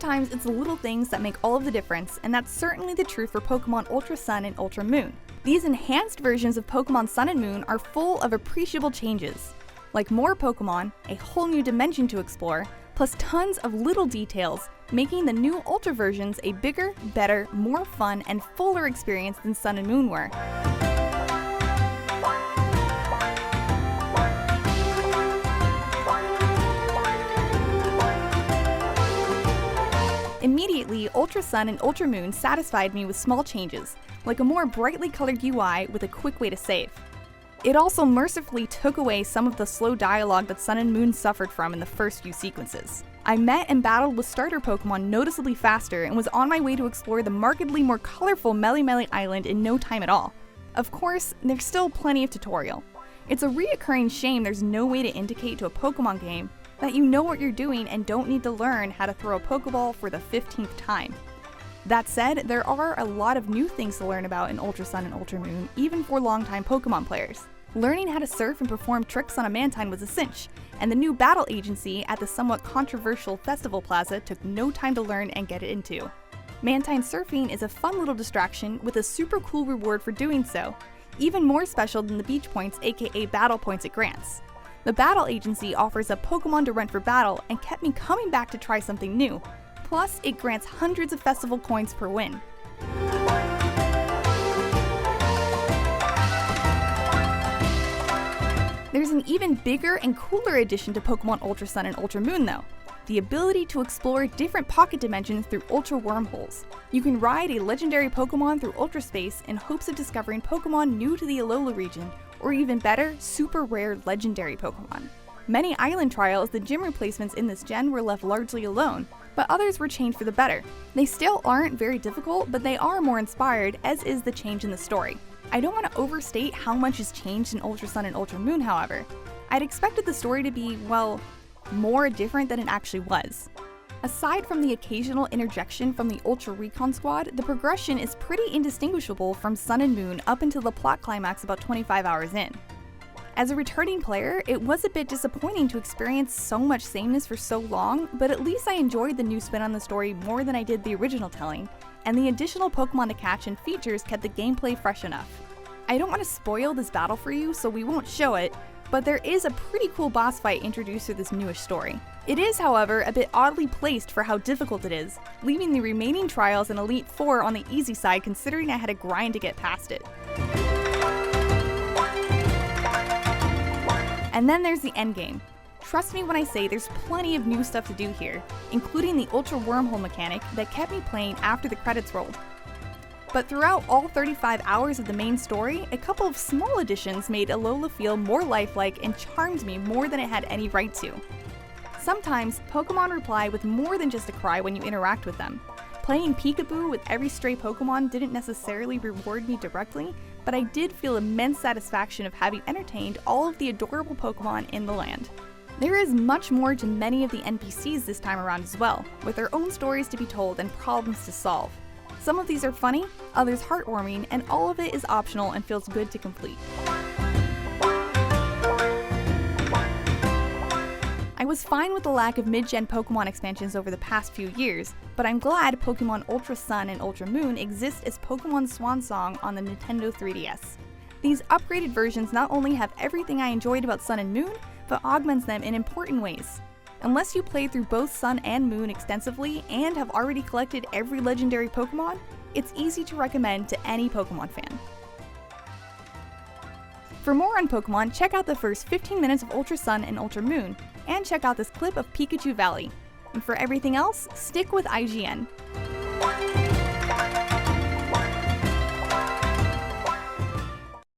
Sometimes it's the little things that make all of the difference, and that's certainly the truth for Pokemon Ultra Sun and Ultra Moon. These enhanced versions of Pokemon Sun and Moon are full of appreciable changes, like more Pokemon, a whole new dimension to explore, plus tons of little details, making the new Ultra versions a bigger, better, more fun, and fuller experience than Sun and Moon were. Immediately, Ultra Sun and Ultra Moon satisfied me with small changes, like a more brightly colored UI with a quick way to save. It also mercifully took away some of the slow dialogue that Sun and Moon suffered from in the first few sequences. I met and battled with starter Pokemon noticeably faster and was on my way to explore the markedly more colorful Melemele Island in no time at all. Of course, there's still plenty of tutorial. It's a reoccurring shame there's no way to indicate to a Pokemon game that you know what you're doing and don't need to learn how to throw a Pokeball for the 15th time. That said, there are a lot of new things to learn about in Ultra Sun and Ultra Moon, even for longtime Pokemon players. Learning how to surf and perform tricks on a Mantine was a cinch, and the new battle agency at the somewhat controversial Festival Plaza took no time to learn and get into. Mantine surfing is a fun little distraction with a super cool reward for doing so, even more special than the beach points aka battle points it grants. The battle agency offers a Pokemon to rent for battle and kept me coming back to try something new. Plus, it grants hundreds of festival coins per win. There's an even bigger and cooler addition to Pokemon Ultra Sun and Ultra Moon though. The ability to explore different pocket dimensions through Ultra Wormholes. You can ride a legendary Pokemon through Ultra Space in hopes of discovering Pokemon new to the Alola region, or even better, super rare legendary Pokemon. Many island trials, the gym replacements in this gen were left largely alone, but others were changed for the better. They still aren't very difficult, but they are more inspired, as is the change in the story. I don't want to overstate how much has changed in Ultra Sun and Ultra Moon, however. I'd expected the story to be, well, more different than it actually was. Aside from the occasional interjection from the Ultra Recon Squad, the progression is pretty indistinguishable from Sun and Moon up until the plot climax about 25 hours in. As a returning player, it was a bit disappointing to experience so much sameness for so long, but at least I enjoyed the new spin on the story more than I did the original telling, and the additional Pokemon to catch and features kept the gameplay fresh enough. I don't want to spoil this battle for you, so we won't show it, but there is a pretty cool boss fight introduced through this newish story. It is, however, a bit oddly placed for how difficult it is, leaving the remaining trials in Elite Four on the easy side considering I had to grind to get past it. And then there's the endgame. Trust me when I say there's plenty of new stuff to do here, including the Ultra Wormhole mechanic that kept me playing after the credits rolled. But throughout all 35 hours of the main story, a couple of small additions made Alola feel more lifelike and charmed me more than it had any right to. Sometimes, Pokemon reply with more than just a cry when you interact with them. Playing peekaboo with every stray Pokemon didn't necessarily reward me directly, but I did feel immense satisfaction of having entertained all of the adorable Pokemon in the land. There is much more to many of the NPCs this time around as well, with their own stories to be told and problems to solve. Some of these are funny, others heartwarming, and all of it is optional and feels good to complete. I was fine with the lack of mid-gen Pokemon expansions over the past few years, but I'm glad Pokemon Ultra Sun and Ultra Moon exist as Pokemon's swan song on the Nintendo 3DS. These upgraded versions not only have everything I enjoyed about Sun and Moon, but augments them in important ways. Unless you played through both Sun and Moon extensively and have already collected every legendary Pokemon, it's easy to recommend to any Pokemon fan. For more on Pokemon, check out the first 15 minutes of Ultra Sun and Ultra Moon, and check out this clip of Pikachu Valley. And for everything else, stick with IGN.